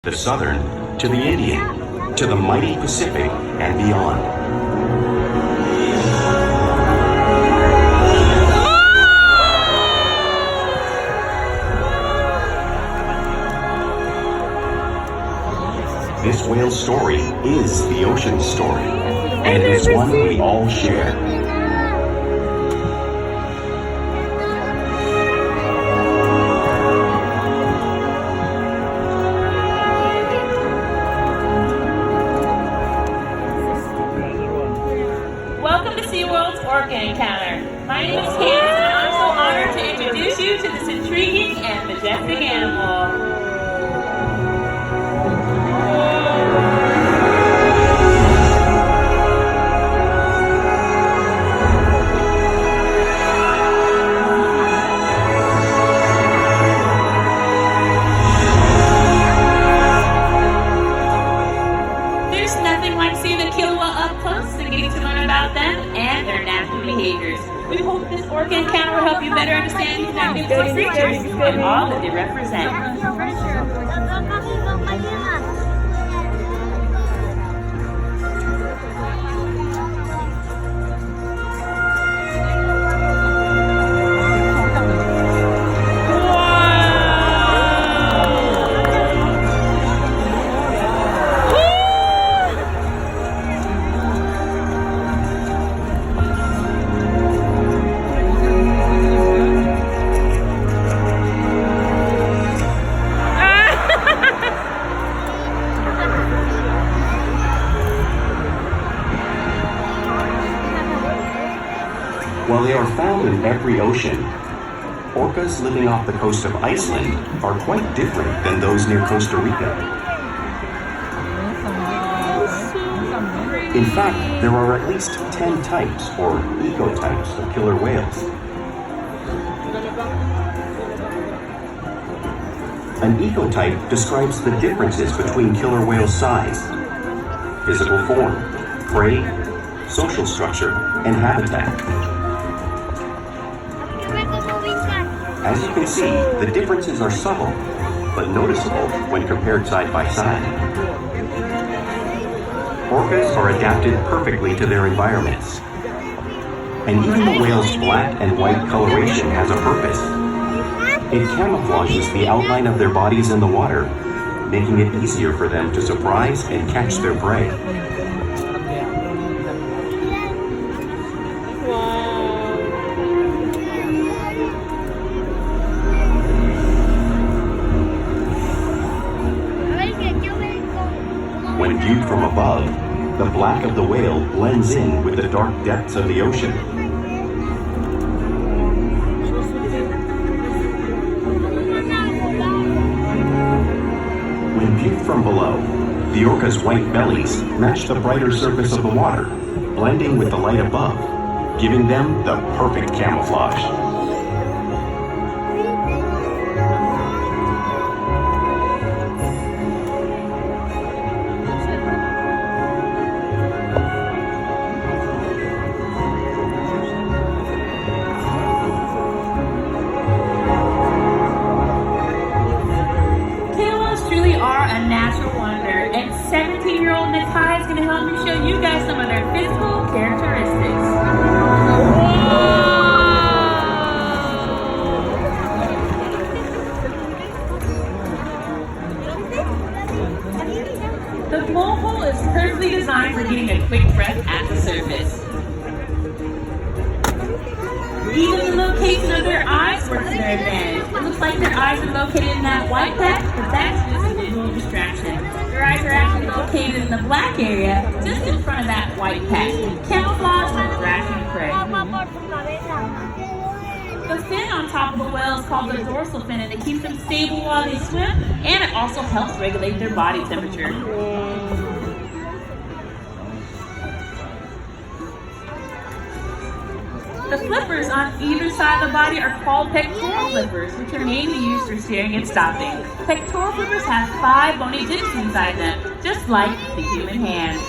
the Southern to the Indian, to the mighty Pacific and beyond. This whale's story is the ocean's story, and it is one we all share. Welcome to SeaWorld's Orca Encounter. My name is Candace, and I'm so honored to introduce you to this intriguing and majestic animal. There's nothing like seeing a killer whale up close and getting to learn about them and their natural behaviors. We hope this Orca Encounter will help you better understand these magnificent creatures and all that they represent. While they are found in every ocean, orcas living off the coast of Iceland are quite different than those near Costa Rica. In fact, there are at least 10 types, or ecotypes, of killer whales. An ecotype describes the differences between killer whale size, physical form, prey, social structure, and habitat. As you can see, the differences are subtle, but noticeable when compared side by side. Orcas are adapted perfectly to their environments. And even the whale's black and white coloration has a purpose. It camouflages the outline of their bodies in the water, making it easier for them to surprise and catch their prey. When viewed from above, the black of the whale blends in with the dark depths of the ocean. When viewed from below, the orca's white bellies match the brighter surface of the water, blending with the light above, giving them the perfect camouflage. A natural wonder, and 17-year-old Nakai is going to help me show you guys some of their physical characteristics. The blowhole is perfectly designed for getting a quick breath at the surface. Even the location of their eyes works to their advantage. It looks like their eyes are located in that white patch, but that's just a visual distraction. Their eyes are actually located in the black area, just in front of that white patch, camouflage from thrashing prey. The fin on top of the whale is called the dorsal fin, and it keeps them stable while they swim, and it also helps regulate their body temperature. The flippers on either side of the body are called pectoral flippers, which are mainly used for steering and stopping. Pectoral flippers have 5 bony discs inside them, just like the human hand.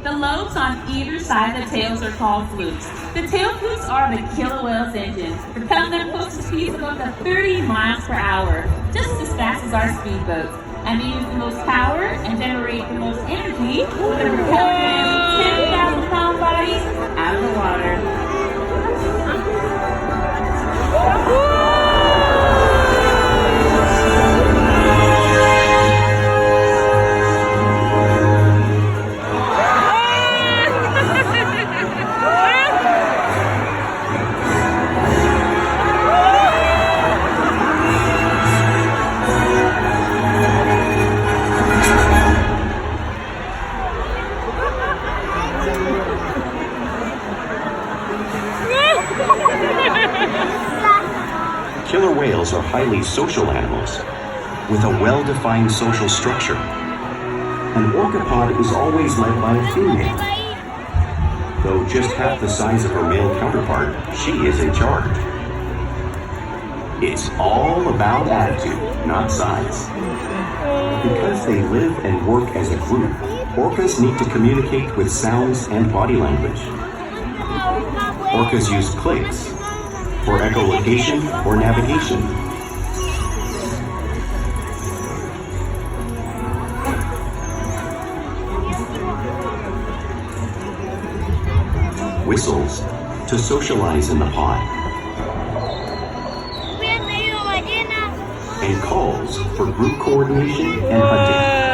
The The lobes on either side of the tails are called flukes. The tail flukes are the killer whale's engines, propelling them close to speeds of up to 30 miles per hour, just as fast as our speedboats. And they use the most power and generate the most energy when they're propelling 10,000-pound bodies out of the water. Killer whales are highly social animals with a well-defined social structure. An orcapod is always led by a female. Though just half the size of her male counterpart, she is in charge. It's all about attitude, not size. Because they live and work as a group, orcas need to communicate with sounds and body language. Orcas use clicks for echolocation or navigation. Whistles to socialize in the pod. And calls for group coordination and hunting.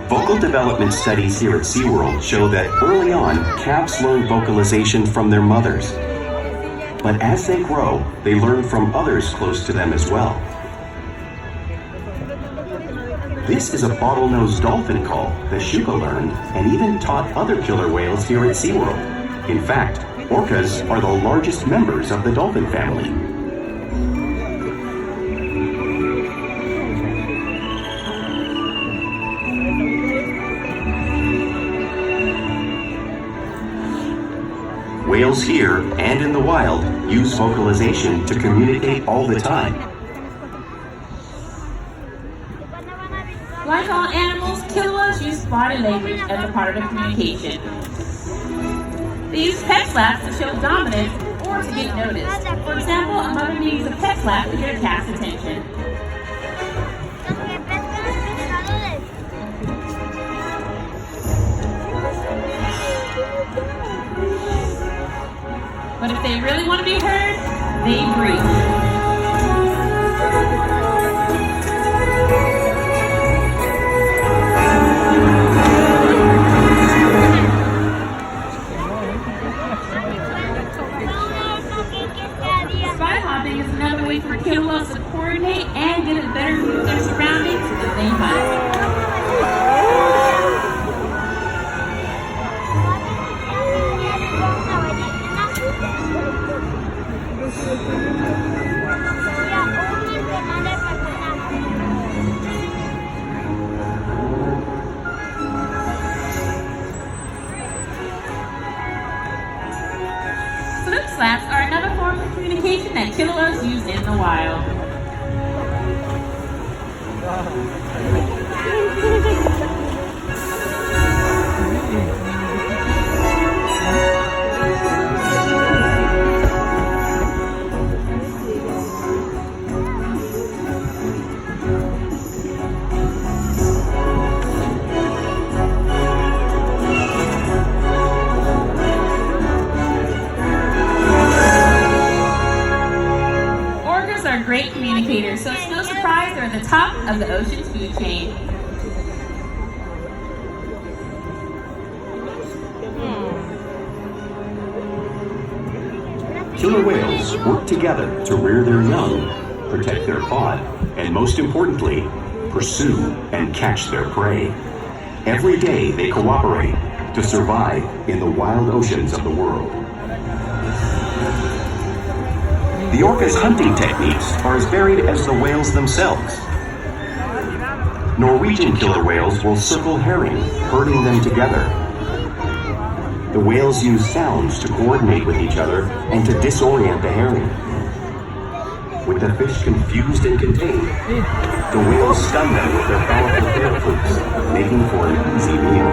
Vocal development studies here at SeaWorld show that early on, calves learn vocalization from their mothers. But as they grow, they learn from others close to them as well. This is a bottlenose dolphin call that Shuka learned and even taught other killer whales here at SeaWorld. In fact, orcas are the largest members of the dolphin family. Whales here and in the wild use vocalization to communicate all the time. Like all animals, killer whales use body language as a part of the communication. They use pet slaps to show dominance or to get noticed. For example, a mother may use a pet slap to get a calf's attention. But if they really want to be heard, they breathe. Spy hopping is another way for killer whales to coordinate and get a better view of their surroundings as they hunt. Flip slaps are another form of communication that killer whales use in the wild. Great communicators, so it's no surprise they're at the top of the ocean's food chain. Killer whales work together to rear their young, protect their pod, and most importantly, pursue and catch their prey. Every day they cooperate to survive in the wild oceans of the world. The orca's hunting techniques are as varied as the whales themselves. Norwegian killer whales will circle herring, herding them together. The whales use sounds to coordinate with each other and to disorient the herring. With the fish confused and contained, the whales stun them with their powerful tail flukes, making for an easy meal.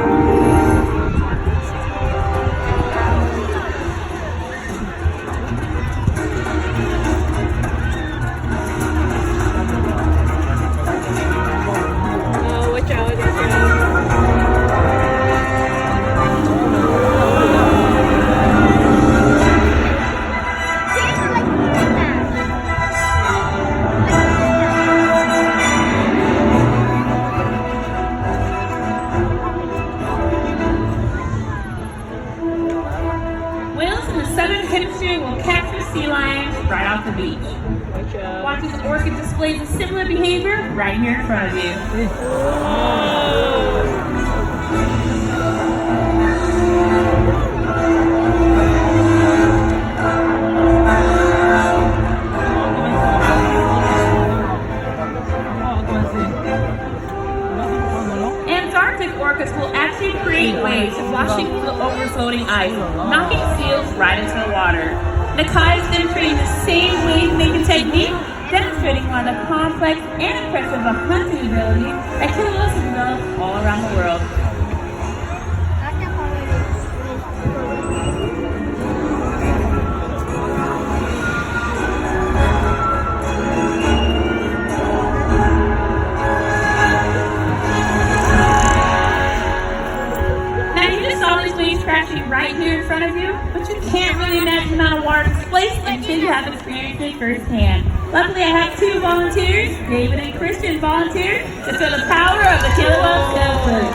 Sea lions right off the beach. Watch as orchid displays a similar behavior right here in front of you. Antarctic orcas will actually create waves washing over floating ice, knocking seals right into the water. The Kai is demonstrating the same wave-making technique, demonstrating one of the complex and impressive hunting ability that killer whales have developed all around the world. Crashing right here in front of you, but you can't really imagine the amount of water displaced until you have experienced it firsthand. Luckily, I have two volunteers, David and Christian volunteers, to feel the power of the killer whale sailboat.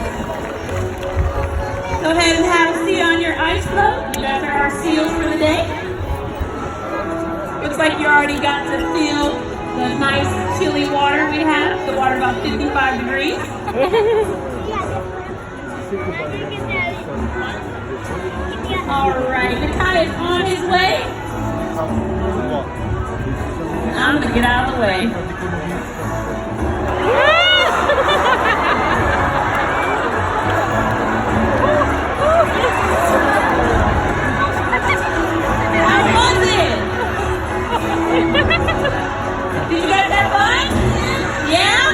Go ahead and have a seat on your ice float. You guys are our seals for the day. Looks like you already got to feel the nice chilly water we have. The water about 55 degrees. Alright, the Kai is on his way. I'm gonna get out of the way. How was it? Did you guys have fun? Yeah?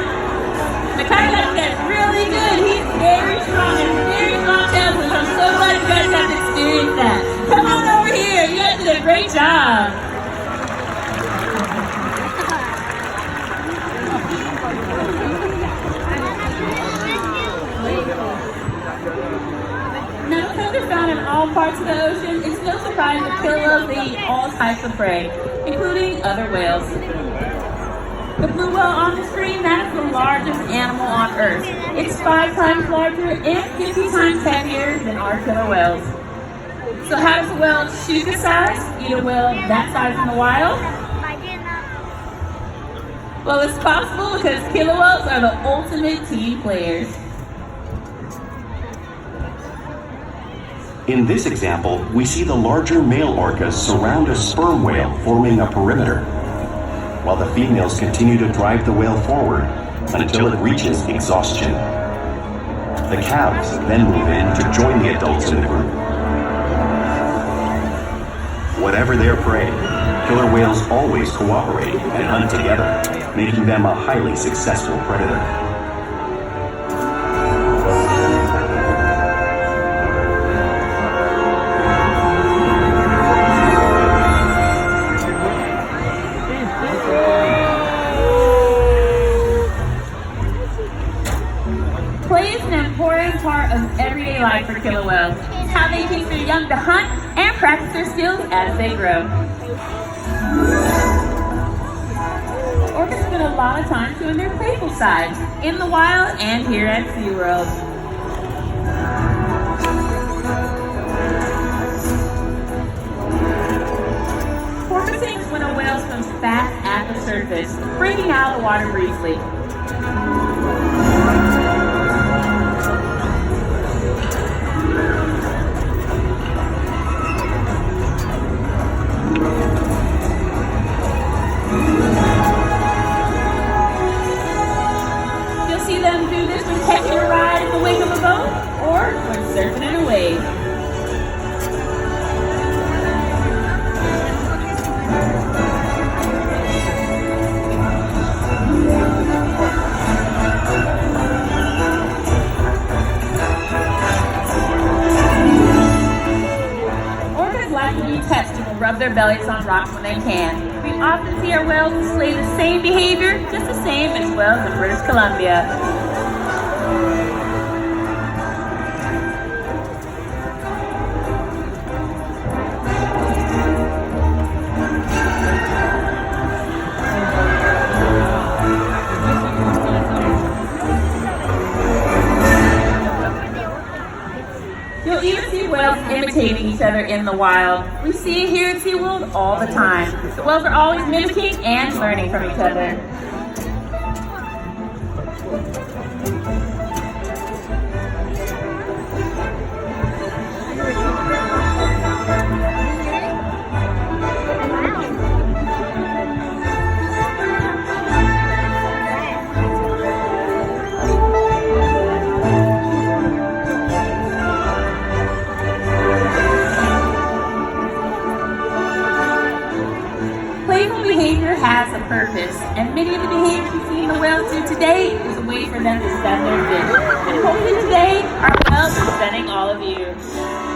The Kai got that really good. He's very strong and very strong tailwind. I'm so glad you guys got to experience that. Come on over here. You guys did a great job. Now, because they're found in all parts of the ocean, it's no surprise that killer whales eat all types of prey, including other whales. The blue whale on the screen, that is the largest animal on Earth. It's 5 times larger and 50 times heavier than our killer whales. So how does a whale shoot this size? Eat a whale that size in the wild? Well, it's possible because killer whales are the ultimate team players. In this example, we see the larger male orcas surround a sperm whale, forming a perimeter, while the females continue to drive the whale forward until it reaches exhaustion. The calves then move in to join the adults in the group. Whatever their prey, killer whales always cooperate and hunt together, making them a highly successful predator. Part of everyday life for killer whales. It's how they teach their young to hunt and practice their skills as they grow. Orcas spend a lot of time showing their playful sides in the wild and here at SeaWorld. Porpoise sinks when a whale swims fast at the surface, bringing out the water briefly. Catching a ride in the wake of a boat, or when surfing in a wave. their bellies on rocks when they can. We often see our whales display the same behavior, just the same as whales in British Columbia. You'll even see whales imitating each other in the wild. We see it here at SeaWorld all the time. The whales are always mimicking and learning from each other. Playful behavior has a purpose, and many of the behaviors you see the whales do today is a way for them to set their fish. And hopefully today, our whales are setting all of you.